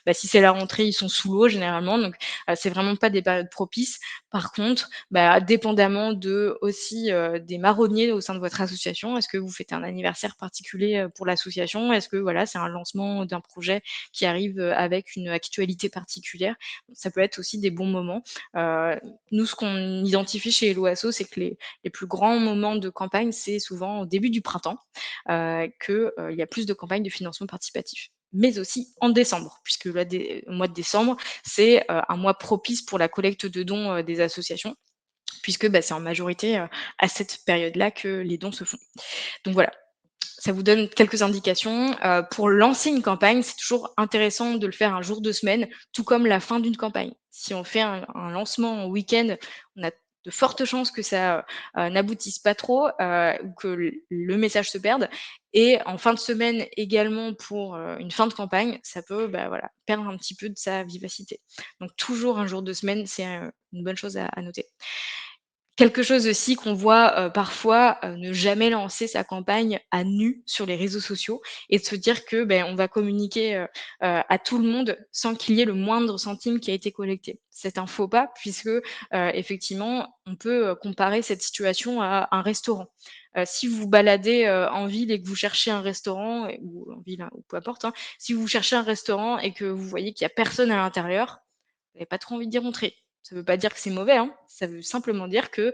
bah, si c'est la rentrée, ils sont sous l'eau généralement donc, c'est vraiment pas des périodes propices. Par contre, bah, dépendamment de aussi, des marronniers au sein de votre association. Est-ce que vous faites un anniversaire particulier, pour l'association? Est-ce que voilà, c'est un lancement d'un projet qui arrive, avec une actualité particulière? Ça peut être aussi des bons moments. Heu, Nous, ce qu'on identifie chez Hello Asso, c'est que les plus grands moments de campagne, c'est souvent au début du printemps, il y a plus de campagnes de financement participatif. Mais aussi en décembre, puisque là, au mois de décembre, c'est, un mois propice pour la collecte de dons, des associations puisque, bah, c'est en majorité, à cette période-là que les dons se font. Donc voilà, ça vous donne quelques indications. Pour lancer une campagne, c'est toujours intéressant de le faire un jour de semaine, tout comme la fin d'une campagne. Si on fait un lancement en week-end, on a de fortes chances que ça, n'aboutisse pas trop, ou que le message se perde et en fin de semaine également pour, une fin de campagne, ça peut, bah, voilà, perdre un petit peu de sa vivacité. Donc toujours un jour de semaine, c'est, une bonne chose à noter. Quelque chose aussi qu'on voit, parfois, ne jamais lancer sa campagne à nu sur les réseaux sociaux et de se dire que, beh, on va communiquer, à tout le monde sans qu'il y ait le moindre centime qui a été collecté. C'est un faux pas puisque, effectivement, on peut, comparer cette situation à un restaurant. Si vous vous baladez, en ville et que vous cherchez un restaurant ou en ville, hein, ou peu importe, hein, si vous cherchez un restaurant et que vous voyez qu'il y a personne à l'intérieur, vous avez pas trop envie d'y rentrer. Ça veut pas dire que c'est mauvais, hein, ça veut simplement dire que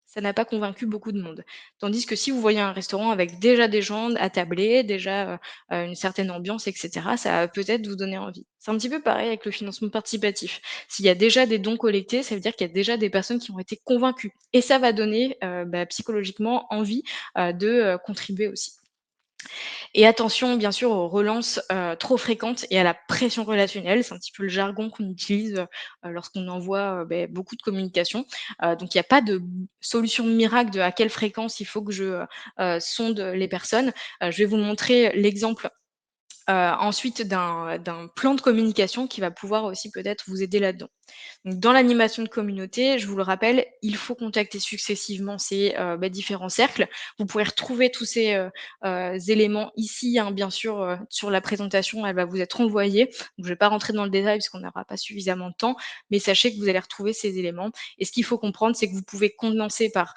ça n'a pas convaincu beaucoup de monde. Tandis que si vous voyez un restaurant avec déjà des gens attablés, déjà, une certaine ambiance et cetera, ça va peut-être vous donner envie. C'est un petit peu pareil avec le financement participatif. S'il y a déjà des dons collectés, ça veut dire qu'il y a déjà des personnes qui ont été convaincues et ça va donner, bah, psychologiquement envie, de, contribuer aussi. Et attention, bien sûr, aux relances, trop fréquentes et à la pression relationnelle. C'est un petit peu le jargon qu'on utilise, lorsqu'on envoie, beaucoup de communication. Donc il n'y a pas de solution miracle de à quelle fréquence il faut que je, sonde les personnes. Je vais vous montrer l'exemple ensuite d'un plan de communication qui va pouvoir aussi peut-être vous aider là-dedans. Donc dans l'animation de communauté, je vous le rappelle, il faut contacter successivement ces, différents cercles. Vous pourrez retrouver tous ces, éléments ici, hein, bien sûr, sur la présentation, elle va vous être envoyée. Donc je ne vais pas rentrer dans le détail puisqu'on n'aura pas suffisamment de temps, mais sachez que vous allez retrouver ces éléments et ce qu'il faut comprendre, c'est que vous pouvez commencer par,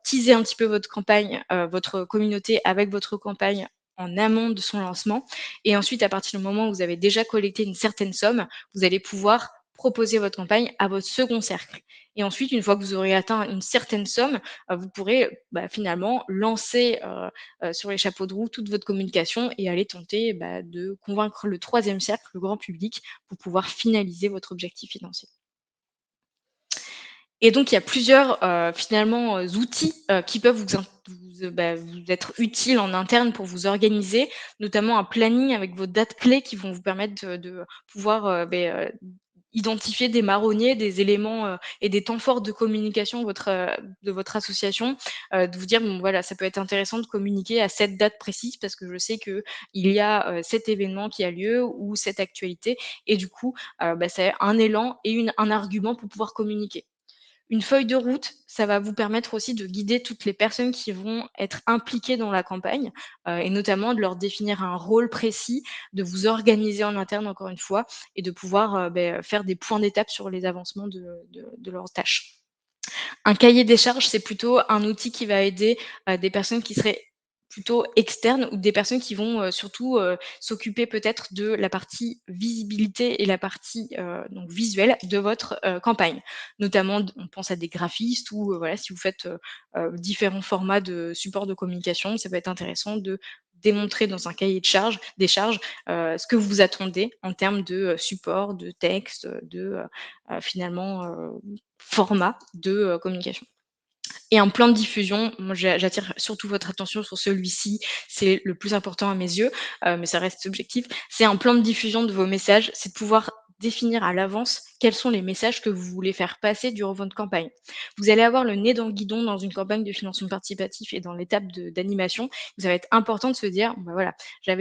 teaser un petit peu votre campagne, votre communauté avec votre campagne en amont de son lancement et ensuite à partir du moment où vous avez déjà collecté une certaine somme, vous allez pouvoir proposer votre campagne à votre second cercle. Et ensuite, une fois que vous aurez atteint une certaine somme, vous pourrez, bah, finalement lancer, sur les chapeaux de roue toute votre communication et aller tenter, bah, de convaincre le troisième cercle, le grand public, pour pouvoir finaliser votre objectif financier. Et donc il y a plusieurs, finalement, outils, qui peuvent vous être utiles en interne pour vous organiser, notamment un planning avec vos dates clés qui vont vous permettre de pouvoir, identifier des marronniers, des éléments, et des temps forts de communication de votre association, de vous dire: «Bon voilà, ça peut être intéressant de communiquer à cette date précise parce que je sais qu'il y a, cet événement qui a lieu ou cette actualité» et du coup, c'est un élan et un argument pour pouvoir communiquer. Une feuille de route, ça va vous permettre aussi de guider toutes les personnes qui vont être impliquées dans la campagne, et notamment de leur définir un rôle précis, de vous organiser en interne encore une fois et de pouvoir, faire des points d'étape sur les avancements de leurs tâches. Un cahier des charges, c'est plutôt un outil qui va aider, des personnes qui seraient plutôt externes ou des personnes qui vont, surtout, s'occuper peut-être de la partie visibilité et la partie, donc visuelle de votre, campagne. Notamment d on pense à des graphistes ou, voilà, si vous faites, différents formats de support de communication, ça peut être intéressant de démontrer dans un cahier de charges des charges, ce que vous attendez en termes de, support, de texte, finalement, format de, communication. Et un plan de diffusion, moi j'attire surtout votre attention sur celui-ci, c'est le plus important à mes yeux, mais ça reste subjectif. C'est un plan de diffusion de vos messages, c'est de pouvoir définir à l'avance quels sont les messages que vous voulez faire passer durant votre campagne. Vous allez avoir le nez dans le guidon dans une campagne de financement participatif et dans l'étape d'animation. Ça va être important de se dire, bah voilà,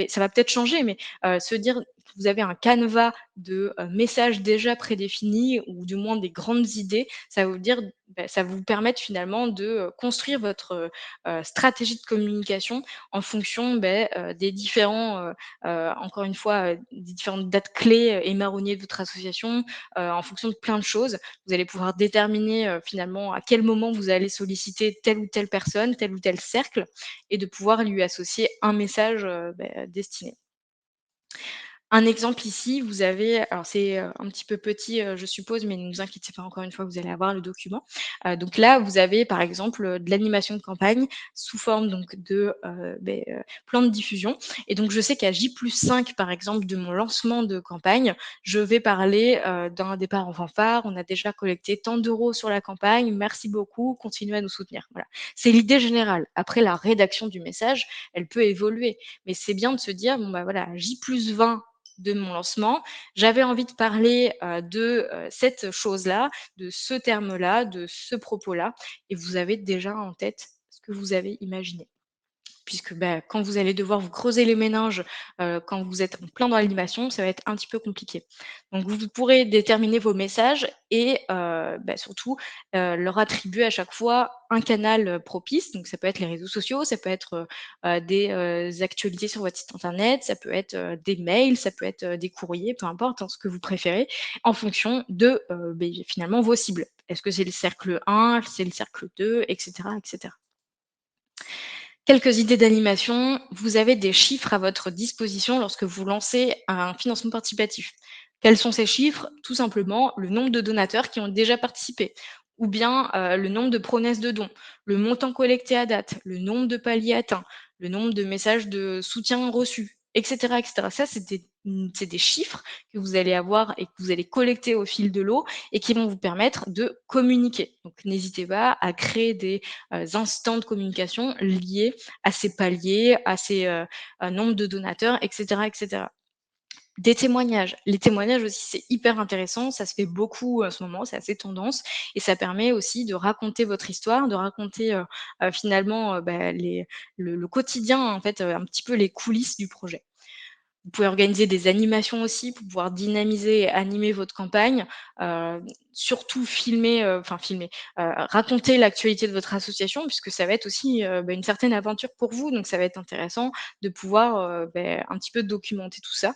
ça va peut-être changer, mais se dire que vous avez un canevas de messages déjà prédéfinis ou du moins des grandes idées, ça va vous dire, bah, ça va vous permettre finalement de construire votre stratégie de communication en fonction des différents, encore une fois, des différentes dates clés et marronniers de votre association, en fonction de plein de choses. Vous allez pouvoir déterminer finalement à quel moment vous allez solliciter telle ou telle personne, tel ou tel cercle, et de pouvoir lui associer un message destiné. Un exemple ici, vous avez alors c'est, un petit peu petit, je suppose, mais ne vous inquiétez pas, encore une fois, vous allez avoir le document. Donc là, vous avez par exemple, de l'animation de campagne sous forme donc de, plan de diffusion et donc je sais qu'à J+5 par exemple de mon lancement de campagne, je vais parler, d'un départ en fanfare. On a déjà collecté tant d'euros sur la campagne, merci beaucoup, continuez à nous soutenir. Voilà. C'est l'idée générale. Après la rédaction du message, elle peut évoluer, mais c'est bien de se dire: «Bon, bah, voilà, à J+20 de mon lancement, j'avais envie de parler, de, cette chose-là, de ce terme-là, de ce propos-là» et vous avez déjà en tête ce que vous avez imaginé. Puisque, bah, quand vous allez devoir vous creuser les méninges, quand vous êtes en plein dans l'animation, ça va être un petit peu compliqué. Donc vous pourrez déterminer vos messages et surtout, leur attribuer à chaque fois un canal, propice. Donc ça peut être les réseaux sociaux, ça peut être, des, actualités sur votre site internet, ça peut être, des mails, ça peut être, des courriers, peu importe, hein, ce que vous préférez, en fonction de, finalement vos cibles. Est-ce que c'est le cercle 1, c'est le cercle 2 et cetera et cetera. Quelques idées d'animation. Vous avez des chiffres à votre disposition lorsque vous lancez un financement participatif. Quels sont ces chiffres? Tout simplement le nombre de donateurs qui ont déjà participé ou bien le nombre de promesses de dons, le montant collecté à date, le nombre de paliers atteints, le nombre de messages de soutien reçus, etc. etc. Ça, c'est des chiffres que vous allez avoir et que vous allez collecter au fil de l'eau et qui vont vous permettre de communiquer. Donc n'hésitez pas à créer des instants de communication liés à ces paliers, à ces nombres de donateurs, etc., etc. Des témoignages. Les témoignages aussi, c'est hyper intéressant. Ça se fait beaucoup en ce moment, c'est assez tendance et ça permet aussi de raconter votre histoire, de raconter finalement le quotidien, en fait, un petit peu les coulisses du projet. Vous pouvez organiser des animations aussi pour pouvoir dynamiser et animer votre campagne, surtout raconter l'actualité de votre association puisque ça va être aussi, une certaine aventure pour vous, donc ça va être intéressant de pouvoir, un petit peu documenter tout ça,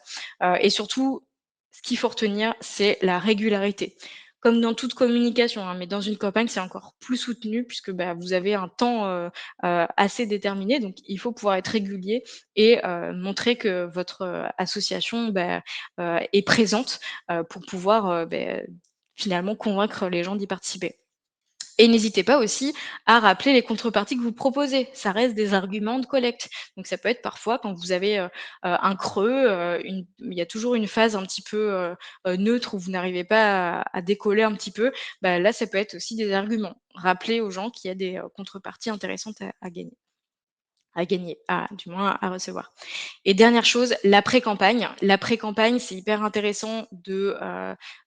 et surtout, ce qu'il faut retenir, c'est la régularité. Comme dans toute communication, hein, mais dans une campagne, c'est encore plus soutenu puisque, vous avez un temps, assez déterminé, donc il faut pouvoir être régulier et montrer que votre, association, est présente, pour pouvoir, finalement convaincre les gens d'y participer. Et n'hésitez pas aussi à rappeler les contreparties que vous proposez. Ça reste des arguments de collecte. Donc ça peut être parfois quand vous avez, un creux, il y a toujours une phase un petit peu, neutre où vous n'arrivez pas à décoller un petit peu. Là, ça peut être aussi des arguments. Rappeler aux gens qu'il y a des, contreparties intéressantes à gagner, du moins à recevoir. Et dernière chose, l'après-campagne. L'après-campagne, c'est hyper intéressant de,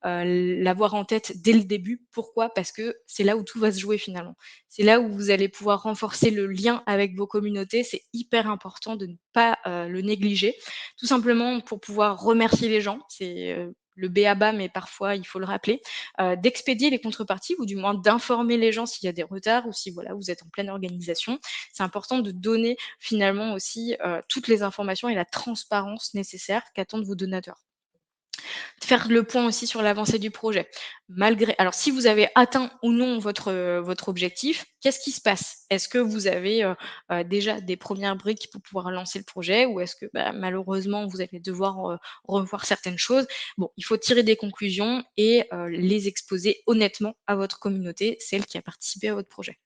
l'avoir en tête dès le début. Pourquoi? Parce que c'est là où tout va se jouer finalement. C'est là où vous allez pouvoir renforcer le lien avec vos communautés. C'est hyper important de ne pas, le négliger. Tout simplement pour pouvoir remercier les gens. C'est, le b.a-ba, mais parfois il faut le rappeler. D'expédier les contreparties ou du moins d'informer les gens s'il y a des retards ou si voilà, vous êtes en pleine organisation. C'est important de donner finalement aussi, toutes les informations et la transparence nécessaire qu'attendent vos donateurs. Faire le point aussi sur l'avancée du projet. Malgré alors si vous avez atteint ou non votre objectif, qu'est-ce qui se passe? Est-ce que vous avez, déjà des premières briques pour pouvoir lancer le projet ou est-ce que, malheureusement vous allez devoir, revoir certaines choses? Bon, il faut tirer des conclusions et les exposer honnêtement à votre communauté, celle qui a participé à votre projet.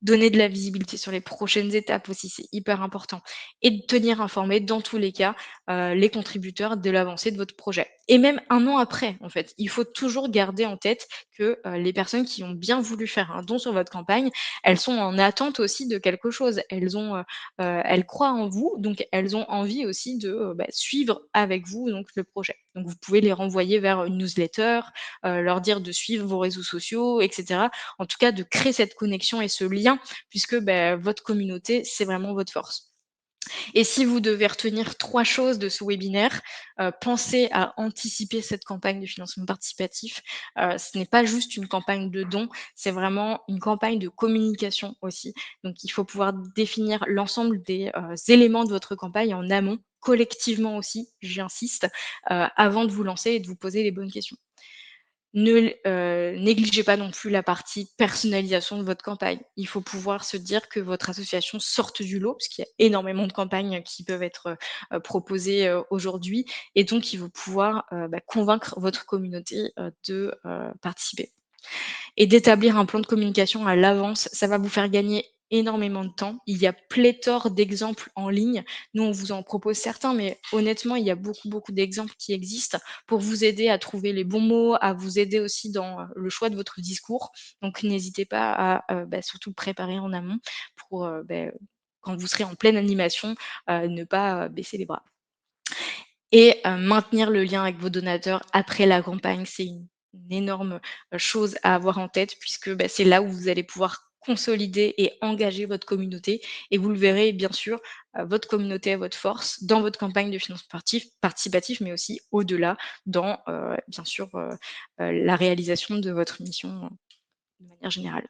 Donner de la visibilité sur les prochaines étapes aussi, c'est hyper important et de tenir informés dans tous les cas, les contributeurs de l'avancée de votre projet. et même 1 an après, en fait. Il faut toujours garder en tête que, les personnes qui ont bien voulu faire un don sur votre campagne, elles sont en attente aussi de quelque chose. Elles croient en vous, donc elles ont envie aussi de, suivre avec vous donc le projet. Donc vous pouvez les renvoyer vers une newsletter, leur dire de suivre vos réseaux sociaux et cetera. En tout cas, de créer cette connexion et ce lien puisque, votre communauté, c'est vraiment votre force. Et si vous devez retenir 3 choses de ce webinaire, pensez à anticiper cette campagne de financement participatif. Ce n'est pas juste une campagne de dons, c'est vraiment une campagne de communication aussi. Donc il faut pouvoir définir l'ensemble des, éléments de votre campagne en amont, collectivement aussi, j'insiste, avant de vous lancer et de vous poser les bonnes questions. Ne négligez pas non plus la partie personnalisation de votre campagne. Il faut pouvoir se dire que votre association sorte du lot, parce qu'il y a énormément de campagnes qui peuvent être, proposées, aujourd'hui et donc il faut pouvoir, convaincre votre communauté, de, participer et d'établir un plan de communication à l'avance. Ça va vous faire gagner énormément de temps. Il y a pléthore d'exemples en ligne. Nous, on vous en propose certains, mais honnêtement, il y a beaucoup, beaucoup d'exemples qui existent pour vous aider à trouver les bons mots, à vous aider aussi dans le choix de votre discours. Donc, n'hésitez pas à surtout préparer en amont pour quand vous serez en pleine animation, ne pas baisser les bras. Et maintenir le lien avec vos donateurs après la campagne, c'est une énorme, chose à avoir en tête puisque, c'est là où vous allez pouvoir consolider et engager votre communauté et vous le verrez bien sûr, votre communauté est votre force dans votre campagne de financement participatif, mais aussi au-delà dans, bien sûr, la réalisation de votre mission, de manière générale.